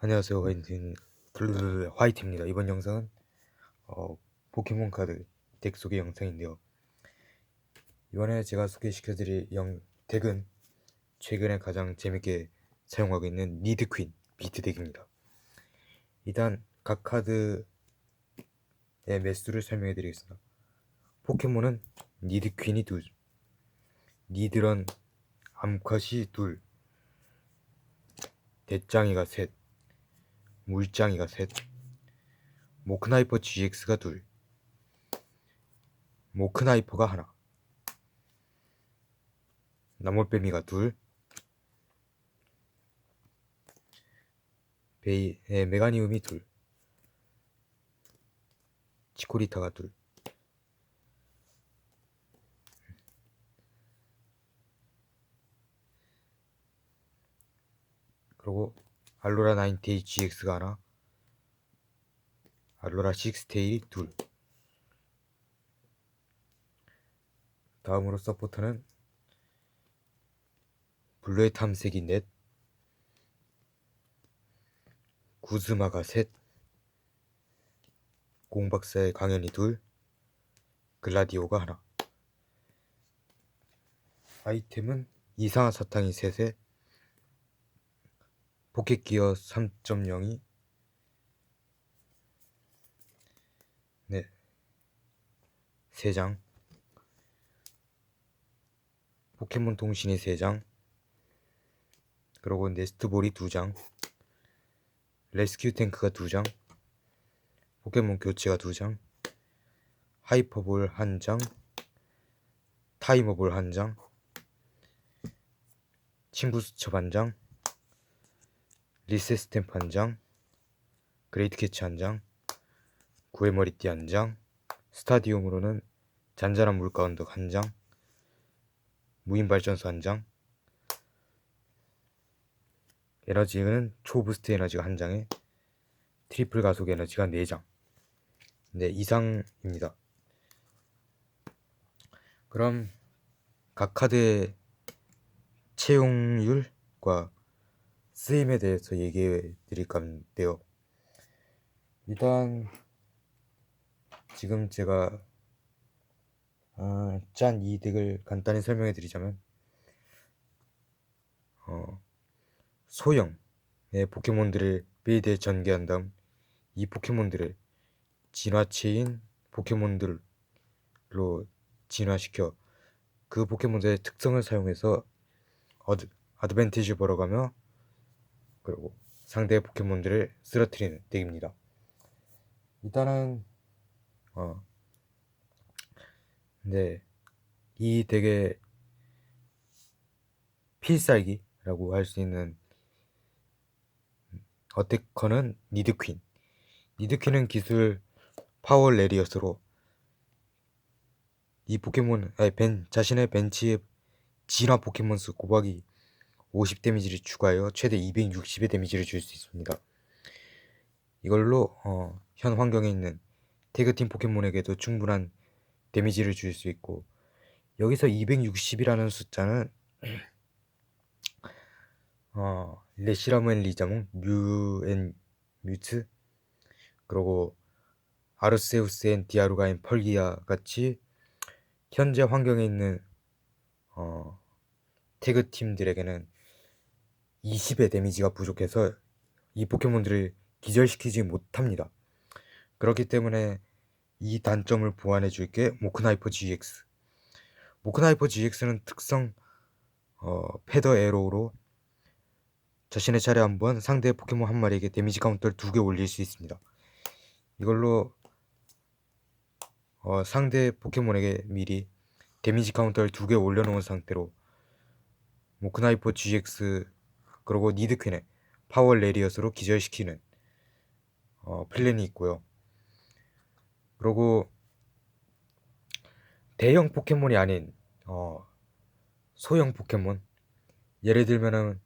안녕하세요. 화이트입니다. 이번 영상은 포켓몬 카드 덱 소개 영상인데요. 이번에 제가 소개시켜드릴 덱은 최근에 가장 재밌게 사용하고 있는 니드퀸 비트 덱입니다. 일단 각 카드의 매수를 설명해드리겠습니다. 포켓몬은 니드퀸이 둘, 니드런 암컷이 둘, 대짱이가 셋, 물짱이가 셋, 모크나이퍼 GX가 둘, 모크나이퍼가 하나, 나몰빼미가 둘, 메가니움이 둘, 치코리타가 둘, 그리고 알로라 9테일 GX가 하나, 알로라 6테일이 둘. 다음으로 서포터는 블루의 탐색이 넷, 구즈마가 셋, 공박사의 강연이 둘, 글라디오가 하나. 아이템은 이상한 사탕이 셋에 포켓기어 3.0이 네, 3장, 포켓몬 통신이 3장, 그리고 네스트볼이 2장, 레스큐 탱크가 2장, 포켓몬 교체가 2장, 하이퍼볼 1장, 타이머볼 1장, 친구 수첩 1장, 리셋 스탬프 1장, 그레이트 캐치 1장, 구의 머리띠 1장, 스타디움으로는 잔잔한 물가 언덕 1장, 무인 발전소 1장, 에너지는 초부스트 에너지가 1장에 트리플 가속 에너지가 4장. 네, 이상입니다. 그럼 각 카드의 채용률과 쓰임에 대해서 얘기해 드릴 건데요. 일단 지금 제가 짠 이 덱을 간단히 설명해 드리자면 소형의 포켓몬들을 빌드에 전개한 다음 이 포켓몬들을 진화체인 포켓몬들로 진화시켜 그 포켓몬들의 특성을 사용해서 어드밴티지 벌어가며 그리고 상대의 포켓몬들을 쓰러뜨리는 덱입니다. 일단은 네, 이 덱의 필살기라고 할 수 있는 어택커는 니드퀸. 니드퀸은 기술 파워 레리어스로 이 포켓몬 자신의 벤치에 진화 포켓몬 수 곱하기 50 데미지를 추가하여 최대 260의 데미지를 줄 수 있습니다. 이걸로 현 환경에 있는 태그팀 포켓몬에게도 충분한 데미지를 줄 수 있고, 여기서 260이라는 숫자는 레시라무 앤 리자몽, 뮤츠, 그리고 아르세우스 앤 디아루가 앤 펄기아 같이 현재 환경에 있는 태그 팀들에게는 20의 데미지가 부족해서 이 포켓몬들을 기절시키지 못합니다. 그렇기 때문에 이 단점을 보완해 줄게 모크나이퍼 GX. 모크나이퍼 GX는 특성 패더 에로우로 자신의 차례 한번 상대 포켓몬 한 마리에게 데미지 카운터를 2개 올릴 수 있습니다. 이걸로 상대 포켓몬에게 미리 데미지 카운터를 2개 올려놓은 상태로 모크나이퍼 GX 그리고 니드퀸의 파워 레리어스로 기절시키는 플랜이 있고요. 그리고 대형 포켓몬이 아닌 소형 포켓몬, 예를 들면은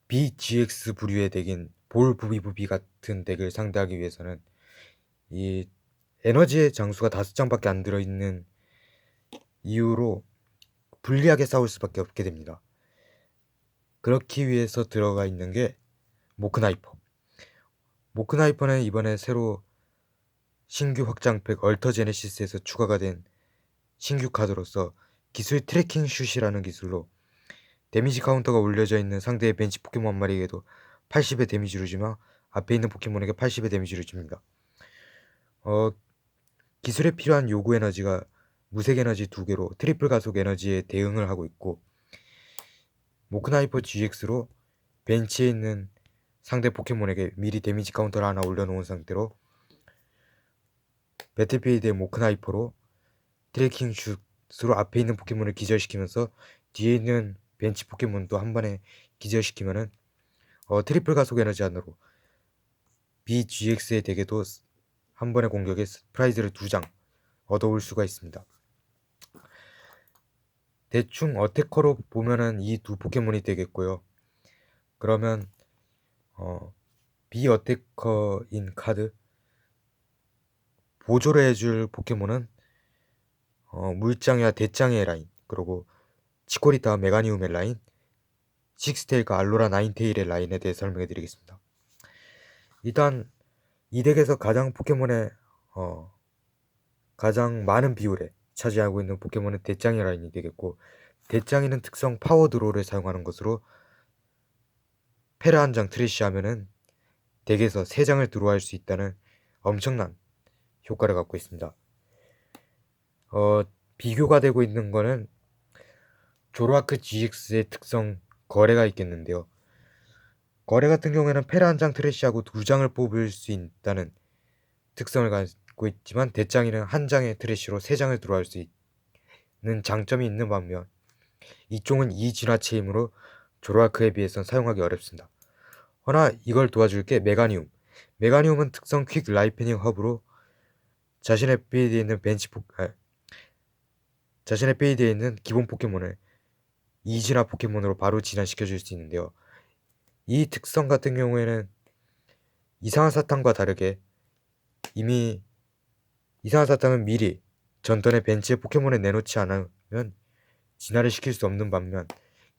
BGX 부류의 덱인 볼부비부비 같은 덱을 상대하기 위해서는 이 에너지의 장수가 5장밖에 안 들어있는 이유로 불리하게 싸울 수밖에 없게 됩니다. 그렇기 위해서 들어가 있는 게 모크나이퍼. 모크나이퍼는 이번에 새로 신규 확장팩 얼터 제네시스에서 추가가 된 신규 카드로서 기술 트래킹 슛이라는 기술로 데미지 카운터가 올려져 있는 상대의 벤치 포켓몬 한 마리에게도 80의 데미지를 주며 앞에 있는 포켓몬에게 80의 데미지를 줍니다. 기술에 필요한 요구 에너지가 무색 에너지 2개로 트리플 가속 에너지에 대응을 하고 있고, 모크나이퍼 GX로 벤치에 있는 상대 포켓몬에게 미리 데미지 카운터를 하나 올려놓은 상태로 배틀필드의 모크나이퍼로 트래킹 슛으로 앞에 있는 포켓몬을 기절시키면서 뒤에 있는 벤치 포켓몬도 한 번에 기절시키면은 트리플 가속 에너지 안으로 BGX의 덱에도 한 번의 공격에 프라이즈를 2장 얻어올 수가 있습니다. 대충 어태커로 보면은 이 두 포켓몬이 되겠고요. 그러면 비어태커인 카드 보조를 해줄 포켓몬은 물장이와 대장의 라인, 그리고 치코리타 메가니움의 라인, 식스테일과 알로라 나인테일의 라인에 대해 설명해 드리겠습니다. 일단 이 덱에서 가장 포켓몬의 가장 많은 비율에 차지하고 있는 포켓몬은 대장의 라인이 되겠고, 대장이는 특성 파워 드로우를 사용하는 것으로 페르 한 장 트래쉬하면은 덱에서 3장을 드로우할 수 있다는 엄청난 효과를 갖고 있습니다. 비교가 되고 있는 거는 조로아크 GX의 특성 거래가 있겠는데요. 거래 같은 경우에는 페르 한 장 트래쉬하고 2장을 뽑을 수 있다는 특성을 갖고 있지만, 대장이는 한 장의 트래쉬로 3장을 드로우할 수 있는 장점이 있는 반면 이쪽은 2진화체이므로 조로아크에 비해선 사용하기 어렵습니다. 허나 이걸 도와줄 게 메가니움. 메가니움은 특성 퀵 라이프닝 허브로 자신의 필드에 있는 기본 포켓몬을 2진화 포켓몬으로 바로 진화시켜줄 수 있는데요. 이 특성 같은 경우에는 이상한 사탕과 다르게 이미 이상한 사탕은 미리 전턴에 벤치에 포켓몬을 내놓지 않으면 진화를 시킬 수 없는 반면,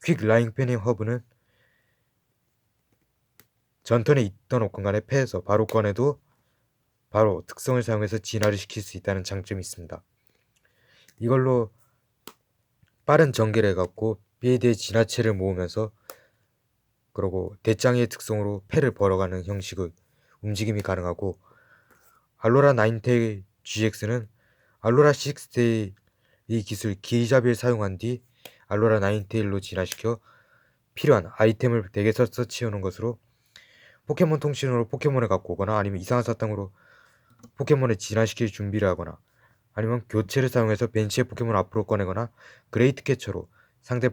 퀵 라이프닝 허브는 전턴에 있던 공간에 패해서 바로 꺼내도 바로 특성을 사용해서 진화를 시킬 수 있다는 장점이 있습니다. 이걸로 빠른 전개를 해갖고 빌드의 진화체를 모으면서, 그리고 대장의 특성으로 패를 벌어가는 형식의 움직임이 가능하고, 알로라 나인테일 GX는 알로라 6테일의 기술 기자비를 사용한 뒤 알로라 나인테일로 진화시켜 필요한 아이템을 덱에서 서치해오는 것으로 포켓몬 통신으로 포켓몬을 갖고 오거나, 아니면 이상한 사탕으로 포켓몬을 진화시킬 준비를 하거나, 아니면 교체를 사용해서 벤치의 포켓몬을 앞으로 꺼내거나, 그레이트 캐쳐로 상대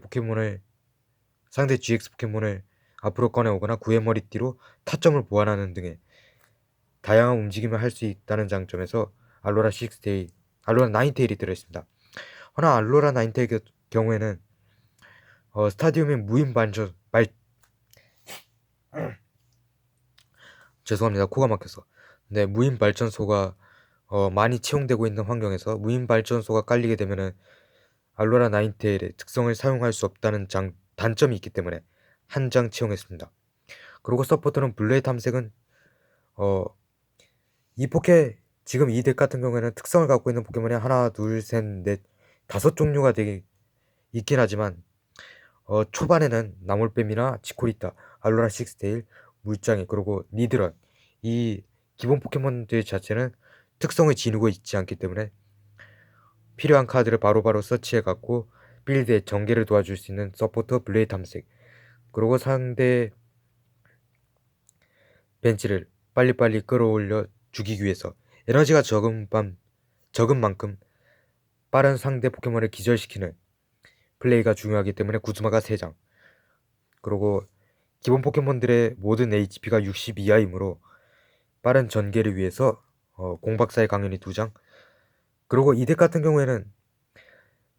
GX 포켓몬을 앞으로 꺼내오거나, 구의 머리띠로 타점을 보완하는 등의 다양한 움직임을 할 수 있다는 장점에서 알로라 6테일, 알로라 나인테일이 들어있습니다. 허나 알로라 나인테일 경우에는 스타디움의 무인 발전 죄송합니다. 코가 막혀서. 네, 무인 발전소가 많이 채용되고 있는 환경에서 무인 발전소가 깔리게 되면은 알로라 나인테일의 특성을 사용할 수 없다는 단점이 있기 때문에 한 장 채용했습니다. 그리고 서포터는 블루의 탐색은 지금 이 덱 같은 경우에는 특성을 갖고 있는 포켓몬이 하나, 둘, 셋, 넷, 5종류가 있긴 하지만 초반에는 나몰뱀이나 치코리타, 알로라 6테일, 물장이, 그리고 니드런, 이 기본 포켓몬들 자체는 특성을 지니고 있지 않기 때문에 필요한 카드를 바로바로 서치해갖고 빌드의 전개를 도와줄 수 있는 서포터 블레이드 탐색, 그리고 상대 벤치를 빨리빨리 끌어올려 죽이기 위해서 에너지가 적은 만큼 빠른 상대 포켓몬을 기절시키는 플레이가 중요하기 때문에 구즈마가 3장, 그리고 기본 포켓몬들의 모든 HP가 60 이하이므로 빠른 전개를 위해서 공박사의 강연이 2장, 그리고 이 덱 같은 경우에는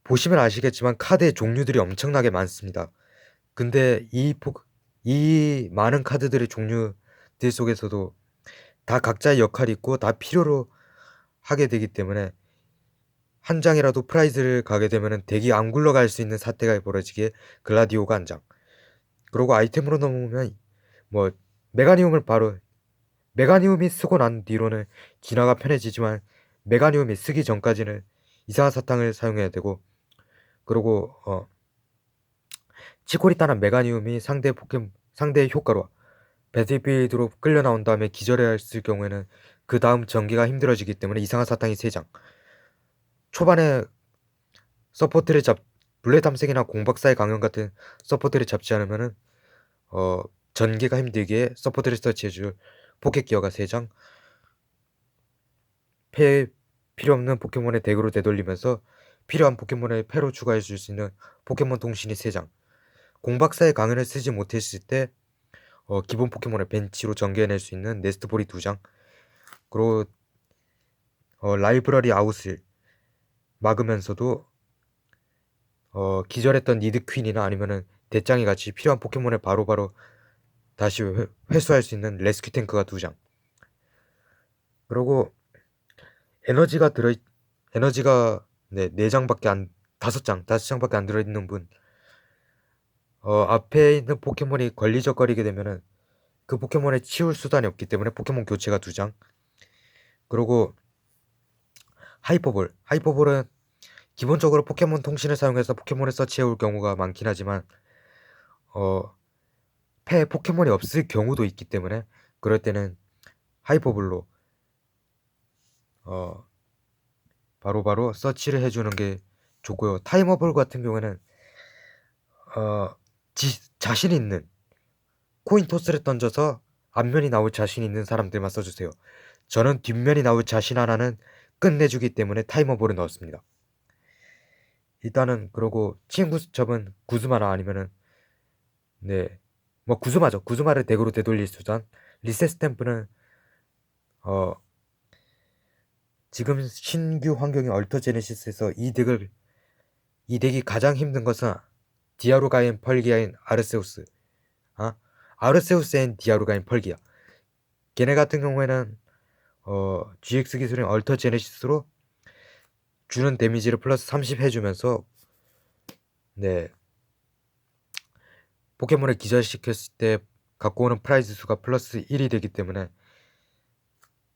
보시면 아시겠지만 카드의 종류들이 엄청나게 많습니다. 근데 이 많은 카드들의 종류들 속에서도 다 각자의 역할이 있고 다 필요로 하게 되기 때문에 한 장이라도 프라이즈를 가게 되면은 덱이 안 굴러갈 수 있는 사태가 벌어지기에 글라디오가 한 장, 그리고 아이템으로 넘어오면 뭐 메가니움이 쓰고 난 뒤로는 진화가 편해지지만 메가니움이 쓰기 전까지는 이상한 사탕을 사용해야 되고, 그리고 치코리타나 메가니움이 상대의 효과로 배틀필드로 끌려 나온 다음에 기절했을 경우에는 그 다음 전개가 힘들어지기 때문에 이상한 사탕이 3장. 초반에 서포트를 블레 탐색이나 공박사의 강연 같은 서포트를 잡지 않으면은 전개가 힘들기에 서포트를 서치해줄 포켓 기어가 3장, 필요 없는 포켓몬의 덱으로 되돌리면서 필요한 포켓몬을 패로 추가해줄 수 있는 포켓몬 통신이 3장, 공박사의 강연을 쓰지 못했을 때 기본 포켓몬을 벤치로 전개해낼 수 있는 네스트볼이 2장, 그리고 라이브러리 아웃을 막으면서도 기절했던 니드퀸이나 아니면은 대짱이 같이 필요한 포켓몬을 바로바로 다시 회수할 수 있는 레스큐 탱크가 2장. 그리고 에너지가 4장밖에 안 5장밖에 안 들어있는 분, 앞에 있는 포켓몬이 걸리적거리게 되면은 그 포켓몬을 치울 수단이 없기 때문에 포켓몬 교체가 2장. 그리고 하이퍼볼은 기본적으로 포켓몬 통신을 사용해서 포켓몬을 서치해올 경우가 많긴 하지만 패에 포켓몬이 없을 경우도 있기 때문에 그럴 때는 하이퍼볼로 바로바로 서치를 해주는 게 좋고요. 타이머볼 같은 경우에는 자신 있는 코인 토스를 던져서 앞면이 나올 자신 있는 사람들만 써주세요. 저는 뒷면이 나올 자신 하나는 끝내주기 때문에 타이머볼을 넣었습니다. 일단은 그러고 친구 수첩은 구즈마나 아니면은 구즈마죠. 구즈마를 덱으로 되돌릴 수단. 리셋 스탬프는 지금 신규 환경인 얼터 제네시스에서 이 덱이 가장 힘든 것은 디아루가인 펄기아인 아르세우스, 아르세우스 앤 디아루가인 펄기아. 걔네 같은 경우에는 GX 기술인 얼터 제네시스로 주는 데미지를 플러스 30 해주면서 포켓몬을 기절시켰을 때 갖고 오는 프라이즈 수가 플러스 1이 되기 때문에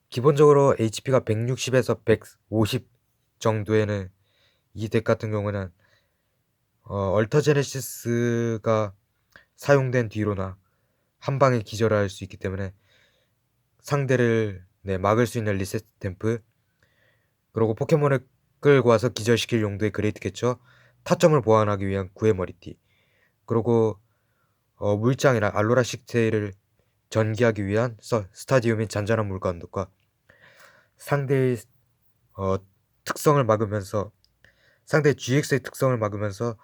기본적으로 HP가 160에서 150 정도에는 이 덱 같은 경우는 얼터 제네시스가 사용된 뒤로나 한 방에 기절할 수 있기 때문에 상대를 막을 수 있는 리셋 스탬프, 그리고 포켓몬을 끌고 와서 기절시킬 용도의 그레이트 캐쳐, 타점을 보완하기 위한 구의 머리띠, 그리고 물장이나 알로라 식테이를 전개하기 위한 스타디움인 잔잔한 물과 언덕과 상대의 특성을 막으면서 상대 GX의 특성을 막으면서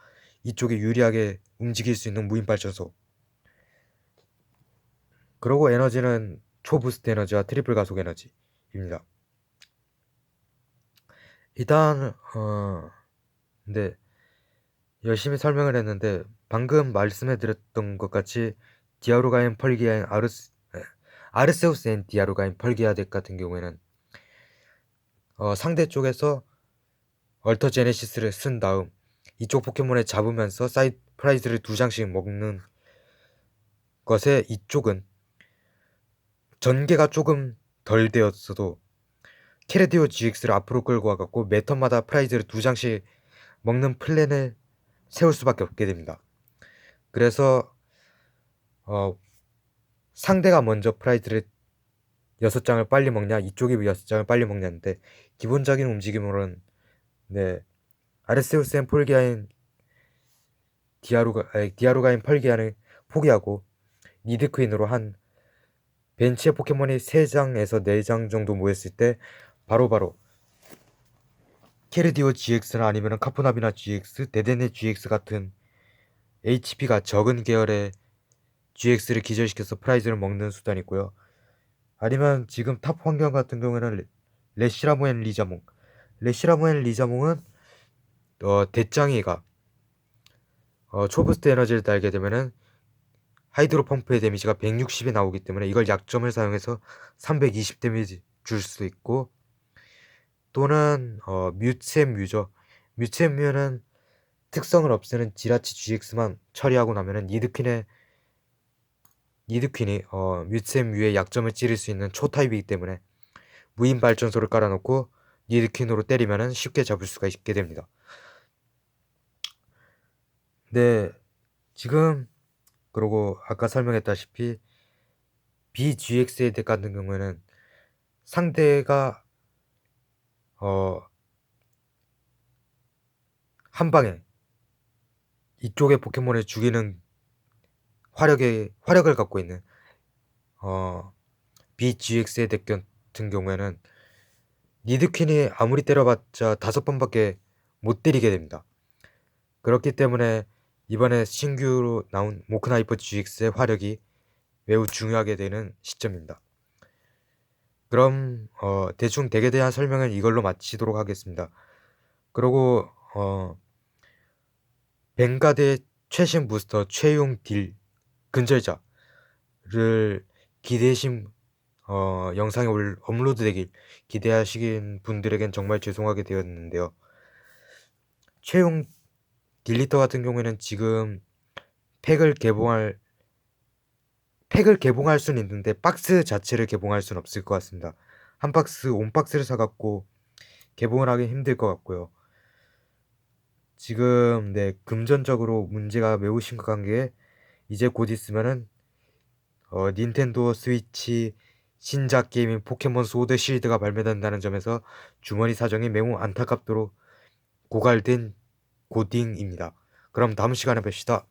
이쪽에 유리하게 움직일 수 있는 무인 발전소. 그리고 에너지는 초부스트 에너지와 트리플 가속 에너지입니다. 일단 열심히 설명을 했는데 방금 말씀해드렸던 것 같이 디아루가인 펄기아인 아르세우스 앤 디아루가인 펄기아 덱 같은 경우에는 상대 쪽에서 얼터 제네시스를 쓴 다음 이쪽 포켓몬을 잡으면서 사이드 프라이즈를 2장씩 먹는 것에 이쪽은 전개가 조금 덜 되었어도 캐르디오 GX를 앞으로 끌고 와갖고 매 턴마다 프라이즈를 2장씩 먹는 플랜을 세울 수밖에 없게 됩니다. 그래서 상대가 먼저 프라이즈를 6장을 빨리 먹냐, 이쪽이 6장을 빨리 먹냐인데 기본적인 움직임으로는 아르세우스 앤 폴기아인 디아루가인 펄기아는 포기하고 니드퀸으로 한 벤치의 포켓몬이 3장에서 4장 정도 모였을 때 바로바로 캐르디오 GX나 아니면 카푸나비나 GX, 데데네 GX 같은 HP가 적은 계열의 GX를 기절시켜서 프라이즈를 먹는 수단이 있고요. 아니면 지금 탑 환경 같은 경우에는 레시라모 앤 리자몽은 대짱이가 초부스트 에너지를 달게 되면은 하이드로 펌프의 데미지가 160이 나오기 때문에 이걸 약점을 사용해서 320 데미지 줄 수도 있고, 또는 뮤츠앤뮤죠. 뮤츠앤뮤는 특성을 없애는 지라치 GX만 처리하고 나면은 니드퀸의 니드퀸이 뮤앰 뮤의 약점을 찌를 수 있는 초타입이기 때문에 무인 발전소를 깔아놓고 니드퀸으로 때리면은 쉽게 잡을 수가 있게 됩니다. 네, 지금 그리고 아까 설명했다시피 BGX에 같은 경우에는 상대가 한 방에 이쪽의 포켓몬을 죽이는 화력을 갖고 있는 BGX의 덱 같은 경우에는 니드퀸이 아무리 때려봤자 5번밖에 못 때리게 됩니다. 그렇기 때문에 이번에 신규로 나온 모크나이퍼 GX의 화력이 매우 중요하게 되는 시점입니다. 그럼 대충 덱에 대한 설명은 이걸로 마치도록 하겠습니다. 그리고 벵가드의 최신 부스터 최용 딜 근절자를 기대하신 영상이 업로드되길 기대하시는 분들에겐 정말 죄송하게 되었는데요. 최용 딜리터 같은 경우에는 지금 팩을 개봉할 수는 있는데 박스 자체를 개봉할 수는 없을 것 같습니다. 한 박스 온박스를 사갖고 개봉을 하기 힘들 것 같고요. 지금 금전적으로 문제가 매우 심각한 게 이제 곧 있으면은 닌텐도 스위치 신작 게임인 포켓몬 소드 실드가 발매된다는 점에서 주머니 사정이 매우 안타깝도록 고갈된 고딩입니다. 그럼 다음 시간에 뵙시다.